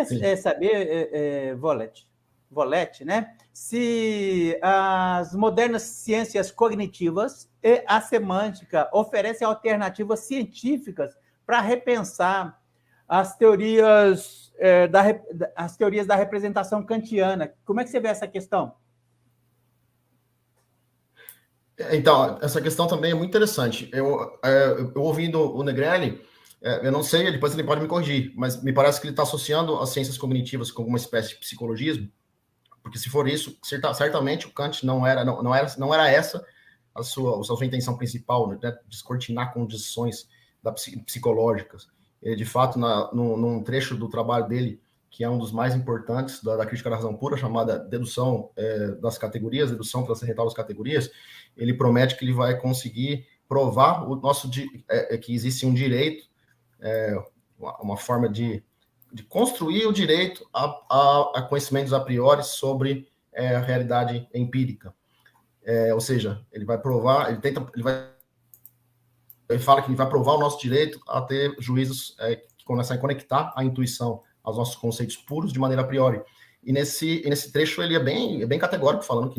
queria saber, Volete, né? Se as modernas ciências cognitivas e a semântica oferecem alternativas científicas para repensar as teorias, as teorias da representação kantiana. Como é que você vê essa questão? Então, essa questão também é muito interessante. Eu ouvindo o Negrelli, eu não sei, depois ele pode me corrigir, mas me parece que ele está associando as ciências cognitivas com alguma espécie de psicologismo, porque se for isso, certamente o Kant não era essa a sua intenção principal, né, descortinar condições psicológicas. Ele, de fato, num trecho do trabalho dele, que é um dos mais importantes da crítica da razão pura, chamada dedução das categorias, dedução transcendental das categorias, ele promete que ele vai conseguir provar que existe um direito, uma forma de construir o direito a conhecimentos a priori sobre a realidade empírica. Ou seja, ele vai provar, ele fala que ele vai provar o nosso direito a ter juízos que começam a conectar a intuição aos nossos conceitos puros de maneira a priori. E nesse trecho ele é bem categórico, falando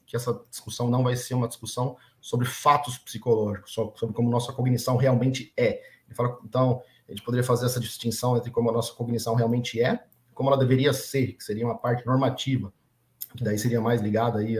que essa discussão não vai ser uma discussão sobre fatos psicológicos, sobre como nossa cognição realmente é. Ele fala, então, a gente poderia fazer essa distinção entre como a nossa cognição realmente é e como ela deveria ser, que seria uma parte normativa, que daí seria mais ligada aí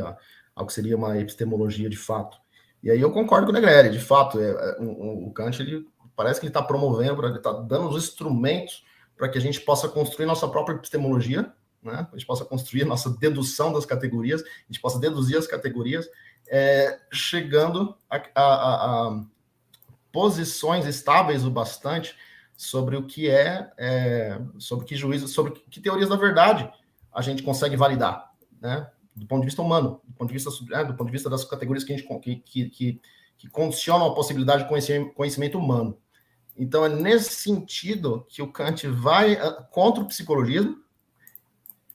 ao que seria uma epistemologia de fato. E aí eu concordo com o Negrelli, de fato, o Kant, ele parece que ele está promovendo, ele está dando os instrumentos para que a gente possa construir nossa própria epistemologia, né? A gente possa construir nossa dedução das categorias, a gente possa deduzir as categorias, chegando a posições estáveis o bastante sobre o que sobre que juízos, sobre que teorias da verdade a gente consegue validar, né? Do ponto de vista humano, do ponto de vista das categorias que condicionam a possibilidade de conhecimento humano. Então, é nesse sentido que o Kant vai contra o psicologismo,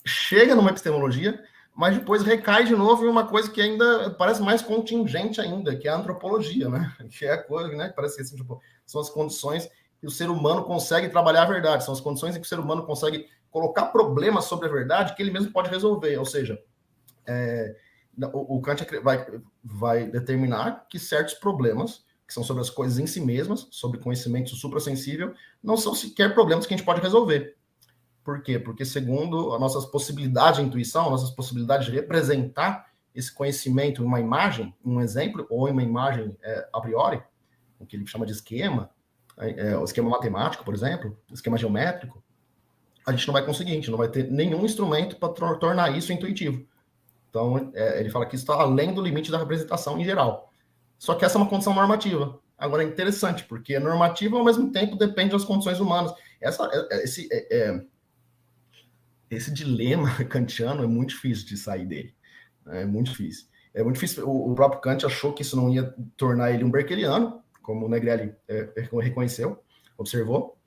chega numa epistemologia, mas depois recai de novo em uma coisa que ainda parece mais contingente ainda, que é a antropologia, né? Que é a coisa, né? Parece que assim, são as condições que o ser humano consegue trabalhar a verdade, são as condições em que o ser humano consegue colocar problemas sobre a verdade que ele mesmo pode resolver, ou seja, o Kant vai determinar que certos problemas, que são sobre as coisas em si mesmas, sobre conhecimento suprassensível, não são sequer problemas que a gente pode resolver. Por quê? Porque segundo as nossas possibilidades de intuição, nossas possibilidades de representar esse conhecimento em uma imagem, um exemplo, ou em uma imagem a priori, o que ele chama de esquema, o esquema matemático, por exemplo, o esquema geométrico, a gente não vai conseguir, a gente não vai ter nenhum instrumento para tornar isso intuitivo. Então, ele fala que isso está além do limite da representação em geral. Só que essa é uma condição normativa. Agora, é interessante, porque é normativa, ao mesmo tempo, depende das condições humanas. Esse dilema kantiano é muito difícil de sair dele. É muito difícil. É muito difícil. O próprio Kant achou que isso não ia tornar ele um berkeliano, como o Negrelli reconheceu, observou.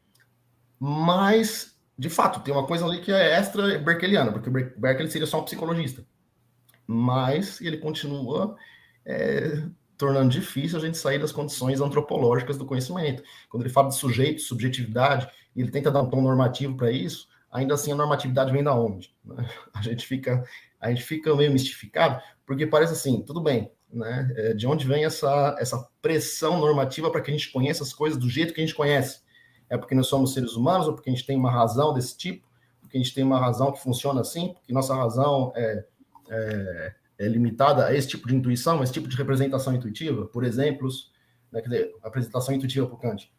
Mas, de fato, tem uma coisa ali que é extra berkeliana, porque o Berkeley seria só um psicologista. Mas ele continua tornando difícil a gente sair das condições antropológicas do conhecimento. Quando ele fala de sujeito, subjetividade, e ele tenta dar um tom normativo para isso, ainda assim a normatividade vem da onde? Né? A gente fica meio mistificado, porque parece assim, tudo bem, né? De onde vem essa pressão normativa para que a gente conheça as coisas do jeito que a gente conhece? É porque nós somos seres humanos, ou porque a gente tem uma razão desse tipo, porque a gente tem uma razão que funciona assim, porque nossa razão é limitada a esse tipo de intuição, a esse tipo de representação intuitiva, por exemplos, né, quer dizer, apresentação intuitiva por Kant.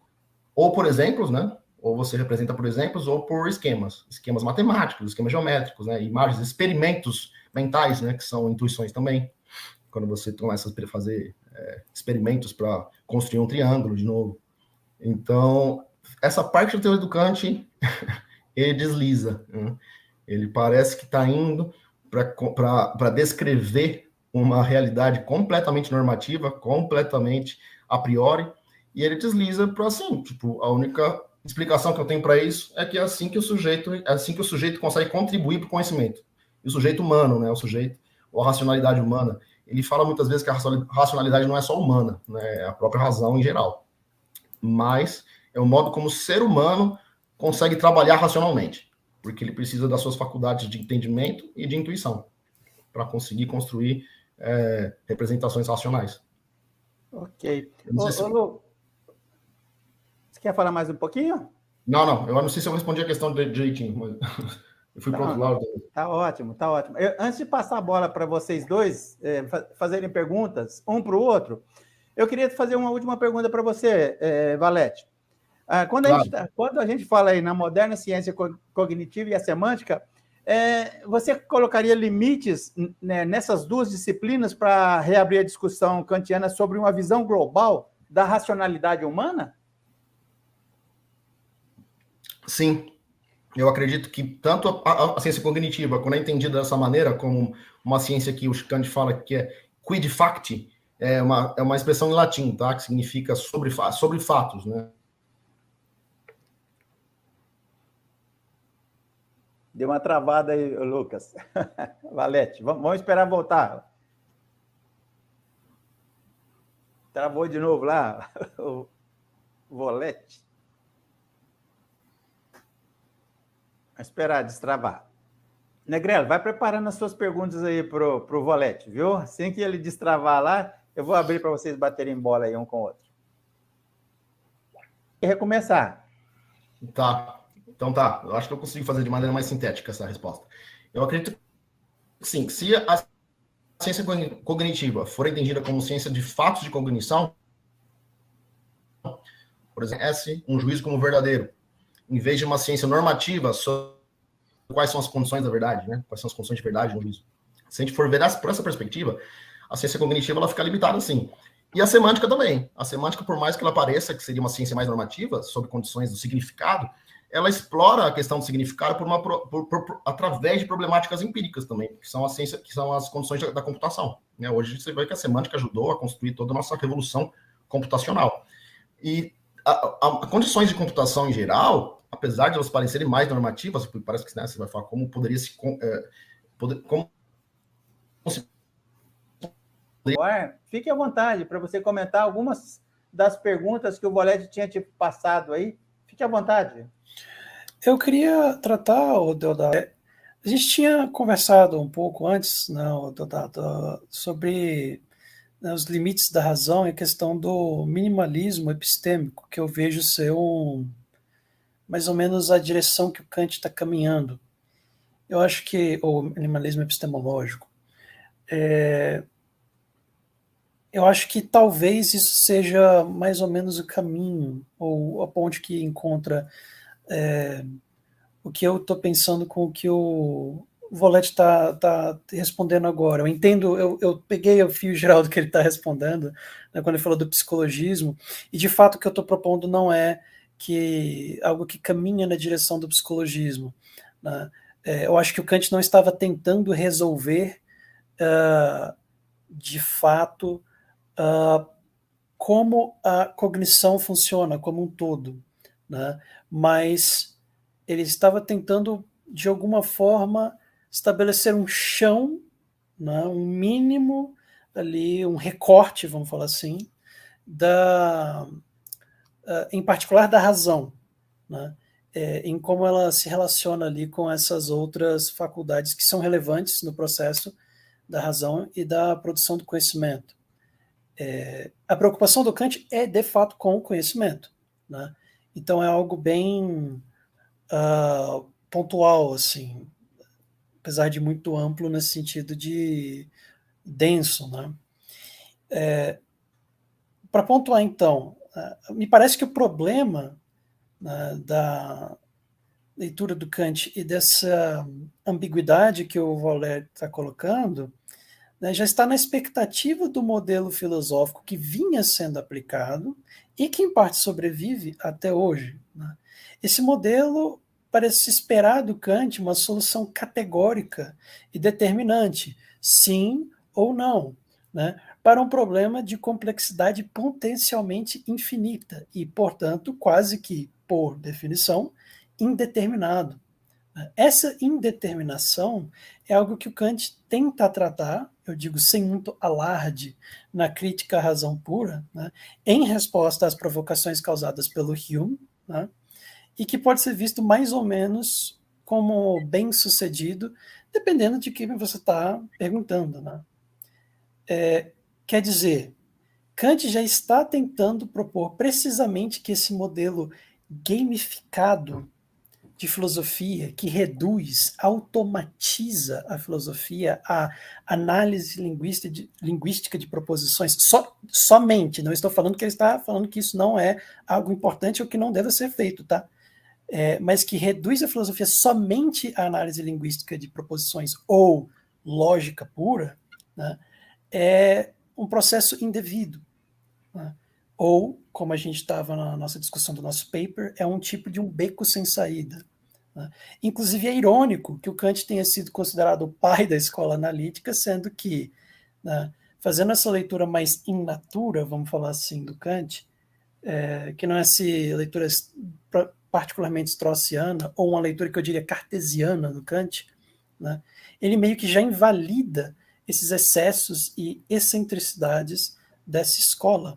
Ou por exemplos, né? Ou você representa por exemplos, ou por esquemas matemáticos, esquemas geométricos, né? Imagens, experimentos mentais, né? Que são intuições também. Quando você começa a fazer experimentos para construir um triângulo de novo. Então, essa parte da teoria do Kant, ele desliza. Né? Ele parece que está indo para descrever uma realidade completamente normativa, completamente a priori, e ele desliza para assim, tipo, a única explicação que eu tenho para isso é que é assim que o sujeito consegue contribuir para o conhecimento. E o sujeito humano, né, ou a racionalidade humana, ele fala muitas vezes que a racionalidade não é só humana, né, é a própria razão em geral, mas é o modo como o ser humano consegue trabalhar racionalmente. porque ele precisa das suas faculdades de entendimento e de intuição para conseguir construir representações racionais. Ok. Lu, você quer falar mais um pouquinho? Não. Eu não sei se eu respondi a questão direitinho, mas eu fui para o outro lado. Tá ótimo. Antes de passar a bola para vocês dois fazerem perguntas, um para o outro, eu queria fazer uma última pergunta para você, Valete. Quando a gente fala aí na moderna ciência cognitiva e a semântica, você colocaria limites, né, nessas duas disciplinas para reabrir a discussão kantiana sobre uma visão global da racionalidade humana? Sim. Eu acredito que tanto a ciência cognitiva, quando é entendida dessa maneira, como uma ciência que o Kant fala que é quid facti, é uma expressão em latim, tá? Que significa sobre fatos, né? Deu uma travada aí, Lucas. Valete, vamos esperar voltar. Travou de novo lá, o Volete. Vamos esperar destravar. Negrelo, vai preparando as suas perguntas aí pro Volete, viu? Assim que ele destravar lá, eu vou abrir para vocês baterem bola aí um com o outro. E recomeçar. Tá. Então tá. Eu acho que eu consigo fazer de maneira mais sintética essa resposta. Eu acredito que sim, se a ciência cognitiva for entendida como ciência de fatos de cognição, por exemplo, um juízo como verdadeiro, em vez de uma ciência normativa sobre quais são as condições da verdade, né? Quais são as condições de verdade no juízo. Se a gente for ver por essa perspectiva, a ciência cognitiva ela fica limitada assim. E a semântica também. A semântica, por mais que ela pareça que seria uma ciência mais normativa, sobre condições do significado, ela explora a questão do significado através de problemáticas empíricas também, que são as condições da computação. Né? Hoje você vê que a semântica ajudou a construir toda a nossa revolução computacional. E as condições de computação em geral, apesar de elas parecerem mais normativas, porque parece que, né, você vai falar como poderia se... Fique à vontade para você comentar algumas das perguntas que o Volete tinha te passado aí. Fique à vontade. Eu queria tratar, Deodato, a gente tinha conversado um pouco antes, né, Deodato, sobre, né, os limites da razão e a questão do minimalismo epistêmico, que eu vejo ser mais ou menos a direção que o Kant está caminhando. Eu acho que o minimalismo epistemológico, eu acho que talvez isso seja mais ou menos o caminho, ou a ponte que encontra o que eu estou pensando com o que o Volete está respondendo agora. Eu entendo, eu peguei o fio geral do que ele está respondendo, né, quando ele falou do psicologismo, e de fato o que eu estou propondo não é algo que caminha na direção do psicologismo. Né? Eu acho que o Kant não estava tentando resolver de fato como a cognição funciona como um todo, né? Mas ele estava tentando, de alguma forma, estabelecer um chão, né, um mínimo ali, um recorte, vamos falar assim, em particular da razão, né, em como ela se relaciona ali com essas outras faculdades que são relevantes no processo da razão e da produção do conhecimento. A preocupação do Kant é, de fato, com o conhecimento, né? Então é algo bem pontual, assim, apesar de muito amplo nesse sentido de denso, né? Para pontuar, então, me parece que o problema, né, da leitura do Kant e dessa ambiguidade que o Voltaire está colocando, né, já está na expectativa do modelo filosófico que vinha sendo aplicado e que, em parte, sobrevive até hoje. Né? Esse modelo parece esperar do Kant uma solução categórica e determinante, sim ou não, né, para um problema de complexidade potencialmente infinita e, portanto, quase que, por definição, indeterminado. Essa indeterminação é algo que o Kant tenta tratar, eu digo sem muito alarde, na crítica à razão pura, né, em resposta às provocações causadas pelo Hume, né, e que pode ser visto mais ou menos como bem-sucedido, dependendo de quem você está perguntando, né? Quer dizer, Kant já está tentando propor precisamente que esse modelo gamificado de filosofia, que reduz, automatiza a filosofia, a análise linguística de proposições, somente, não estou falando que ele está falando que isso não é algo importante ou que não deve ser feito, tá? Mas que reduz a filosofia somente à análise linguística de proposições ou lógica pura, né, é um processo indevido. Né? Ou, como a gente estava na nossa discussão do nosso paper, é um tipo de um beco sem saída. Né? Inclusive é irônico que o Kant tenha sido considerado o pai da escola analítica, sendo que, né, fazendo essa leitura mais in natura, vamos falar assim, do Kant, que não é essa leitura particularmente straussiana, ou uma leitura que eu diria cartesiana do Kant, né, ele meio que já invalida esses excessos e excentricidades dessa escola.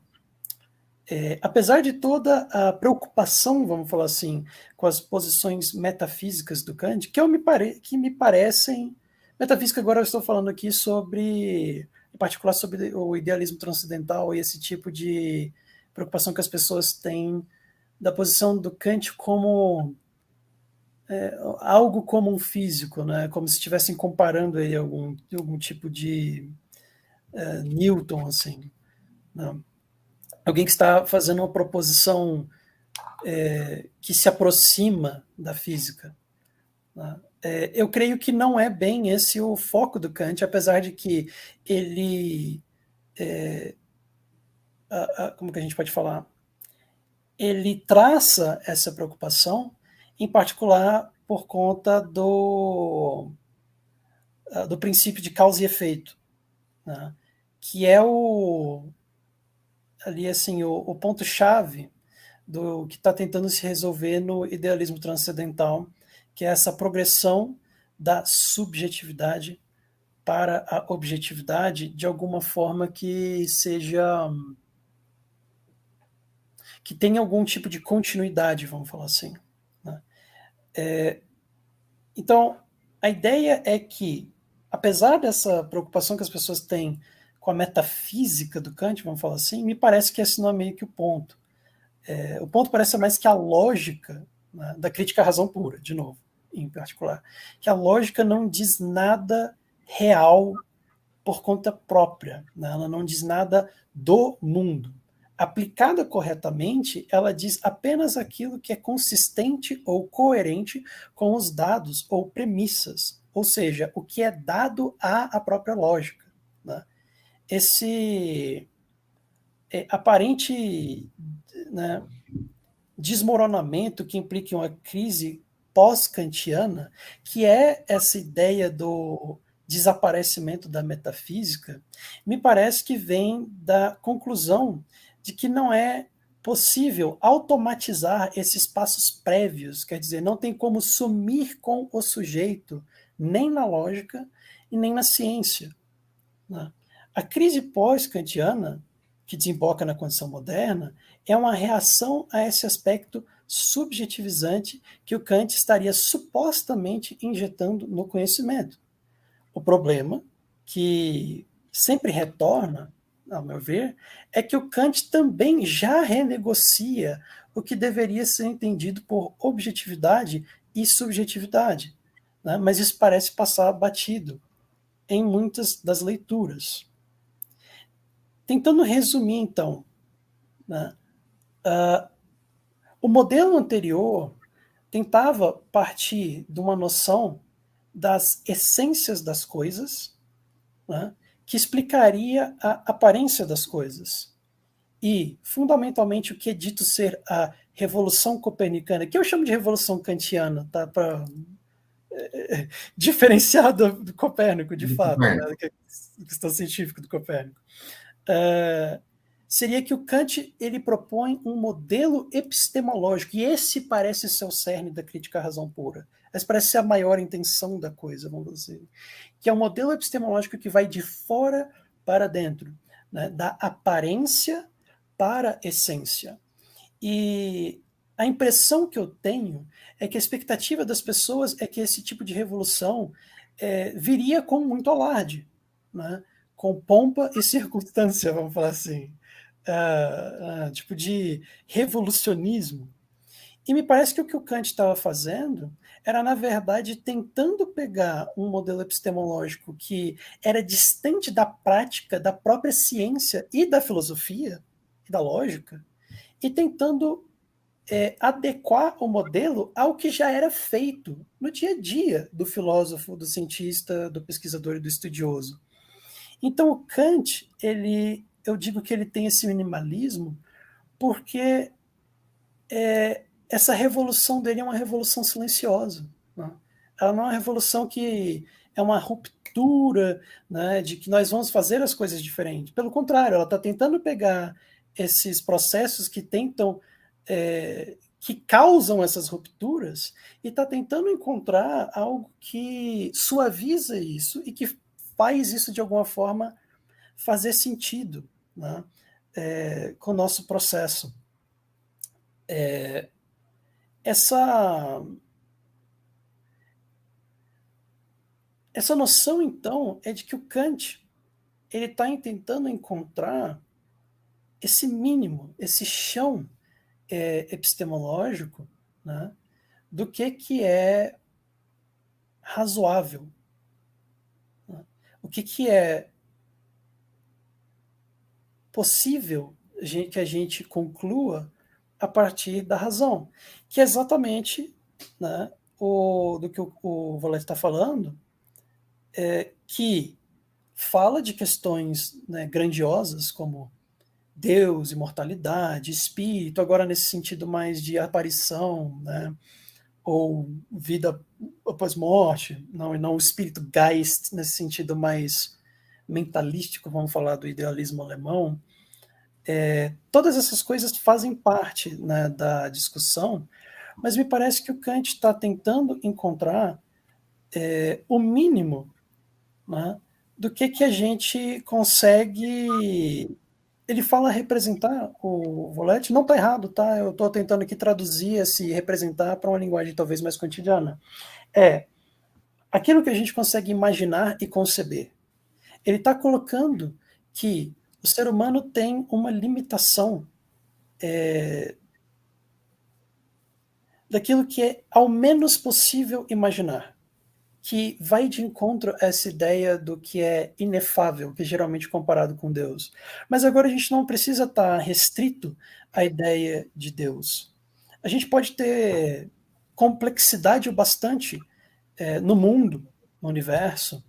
Apesar de toda a preocupação, vamos falar assim, com as posições metafísicas do Kant, que me parecem... Metafísica, agora eu estou falando aqui sobre, em particular, sobre o idealismo transcendental e esse tipo de preocupação que as pessoas têm da posição do Kant como algo como um físico, né? Como se estivessem comparando ele a algum tipo de Newton, assim. Né? Alguém que está fazendo uma proposição que se aproxima da física. Né? Eu creio que não é bem esse o foco do Kant, apesar de que ele... como que a gente pode falar? Ele traça essa preocupação, em particular por conta do princípio de causa e efeito, né? Que é ali assim o ponto-chave do que está tentando se resolver no idealismo transcendental, que é essa progressão da subjetividade para a objetividade de alguma forma que seja... que tenha algum tipo de continuidade, vamos falar assim. Né? Então, a ideia é que, apesar dessa preocupação que as pessoas têm com a metafísica do Kant, vamos falar assim, me parece que esse não é meio que o ponto. O ponto parece mais que a lógica, né, da crítica à razão pura, de novo, em particular, que a lógica não diz nada real por conta própria, né? Ela não diz nada do mundo. Aplicada corretamente, ela diz apenas aquilo que é consistente ou coerente com os dados ou premissas, ou seja, o que é dado à própria lógica. Né? Esse aparente, né, desmoronamento que implica uma crise pós-kantiana, que é essa ideia do desaparecimento da metafísica, me parece que vem da conclusão de que não é possível automatizar esses passos prévios, quer dizer, não tem como sumir com o sujeito, nem na lógica e nem na ciência. Né? A crise pós-kantiana, que desemboca na condição moderna, é uma reação a esse aspecto subjetivizante que o Kant estaria supostamente injetando no conhecimento. O problema, que sempre retorna, ao meu ver, é que o Kant também já renegocia o que deveria ser entendido por objetividade e subjetividade, né? Mas isso parece passar batido em muitas das leituras. Tentando resumir, então, né? O modelo anterior tentava partir de uma noção das essências das coisas, né, que explicaria a aparência das coisas. E, fundamentalmente, o que é dito ser a revolução copernicana, que eu chamo de revolução kantiana, tá, para diferenciar do Copérnico, de fato, né, que é a questão científica do Copérnico. Seria que o Kant ele propõe um modelo epistemológico, e esse parece ser o cerne da crítica à razão pura. Essa parece ser a maior intenção da coisa, vamos dizer. Que é um modelo epistemológico que vai de fora para dentro, né, da aparência para a essência. E a impressão que eu tenho é que a expectativa das pessoas é que esse tipo de revolução viria com muito alarde, né? Com pompa e circunstância, vamos falar assim, tipo de revolucionismo. E me parece que o Kant estava fazendo era, na verdade, tentando pegar um modelo epistemológico que era distante da prática da própria ciência e da filosofia, e da lógica, e tentando adequar o modelo ao que já era feito no dia a dia do filósofo, do cientista, do pesquisador e do estudioso. Então, o Kant, eu digo que ele tem esse minimalismo porque essa revolução dele é uma revolução silenciosa. Né? Ela não é uma revolução que é uma ruptura, né, de que nós vamos fazer as coisas diferentes. Pelo contrário, ela está tentando pegar esses processos que tentam, que causam essas rupturas, e está tentando encontrar algo que suaviza isso e que faz isso de alguma forma fazer sentido, né, com o nosso processo. Essa noção, então, é de que o Kant ele está tentando encontrar esse mínimo, esse chão epistemológico, né, do que é razoável, né, o que é possível que a gente conclua a partir da razão, que é exatamente, né, do que o Valete está falando, que fala de questões, né, grandiosas como Deus, imortalidade, espírito, agora nesse sentido mais de aparição, né, ou vida após morte, não, e não o espírito Geist, nesse sentido mais mentalístico, vamos falar do idealismo alemão. Todas essas coisas fazem parte, né, da discussão, mas me parece que o Kant está tentando encontrar o mínimo, né, do que a gente consegue. Ele fala representar, o Volete, não está errado, tá? Eu estou tentando aqui traduzir esse representar para uma linguagem talvez mais cotidiana. É aquilo que a gente consegue imaginar e conceber. Ele está colocando que o ser humano tem uma limitação daquilo que é ao menos possível imaginar, que vai de encontro a essa ideia do que é inefável, que é geralmente comparado com Deus. Mas agora a gente não precisa estar restrito à ideia de Deus. A gente pode ter complexidade o bastante no mundo, no universo,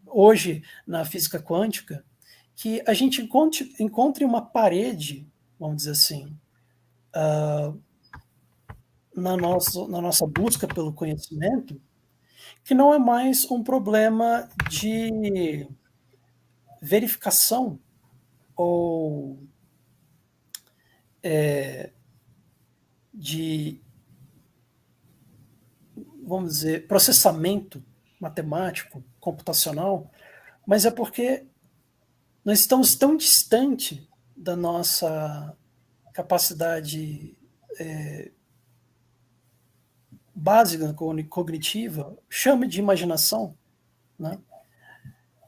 hoje na física quântica, que a gente encontre uma parede, vamos dizer assim, na nossa busca pelo conhecimento, que não é mais um problema de verificação ou de, vamos dizer, processamento matemático, computacional, mas é porque nós estamos tão distante da nossa capacidade básica cognitiva, chame de imaginação, né?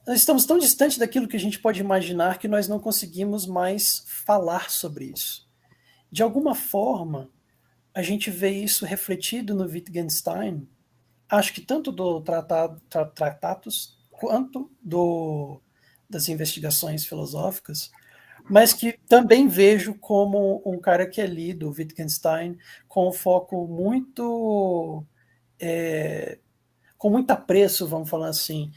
Nós estamos tão distantes daquilo que a gente pode imaginar que nós não conseguimos mais falar sobre isso. De alguma forma, a gente vê isso refletido no Wittgenstein, acho que tanto do Tratatus quanto das investigações filosóficas, mas que também vejo como um cara que é lido, o Wittgenstein, com um foco muito com muito apreço, vamos falar assim,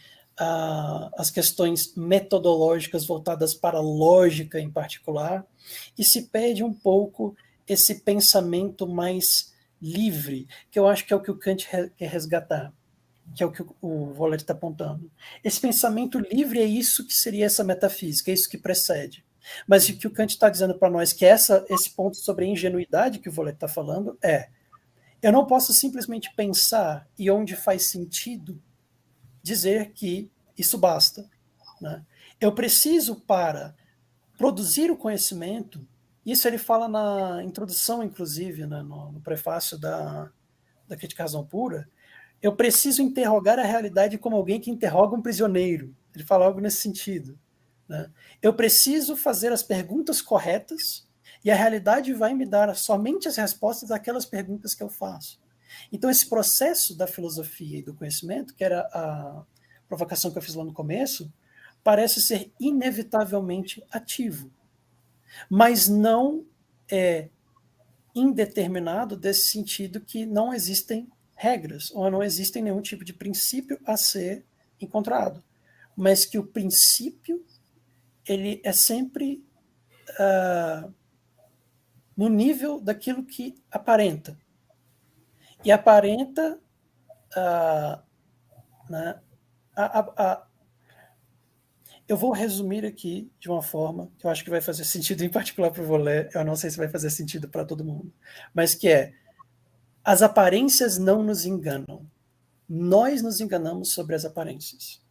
as questões metodológicas voltadas para a lógica em particular, e se perde um pouco esse pensamento mais livre, que eu acho que é o que o Kant quer resgatar, que é o que o Voller está apontando. Esse pensamento livre é isso que seria essa metafísica, é isso que precede. Mas o que o Kant está dizendo para nós, que esse ponto sobre a ingenuidade que o Voller está falando, eu não posso simplesmente pensar e onde faz sentido dizer que isso basta, né? Eu preciso, para produzir o conhecimento, Isso ele fala na introdução, inclusive, né, no prefácio da Crítica à Razão Pura. Eu preciso interrogar a realidade como alguém que interroga um prisioneiro. Ele fala algo nesse sentido, né? Eu preciso fazer as perguntas corretas e a realidade vai me dar somente as respostas àquelas perguntas que eu faço. Então, esse processo da filosofia e do conhecimento, que era a provocação que eu fiz lá no começo, parece ser inevitavelmente ativo, mas não é indeterminado desse sentido que não existem regras, ou não existem nenhum tipo de princípio a ser encontrado, mas que o princípio ele é sempre no nível daquilo que aparenta. E aparenta né, eu vou resumir aqui de uma forma que eu acho que vai fazer sentido, em particular para o Volé, eu não sei se vai fazer sentido para todo mundo, mas que é: as aparências não nos enganam. Nós nos enganamos sobre as aparências.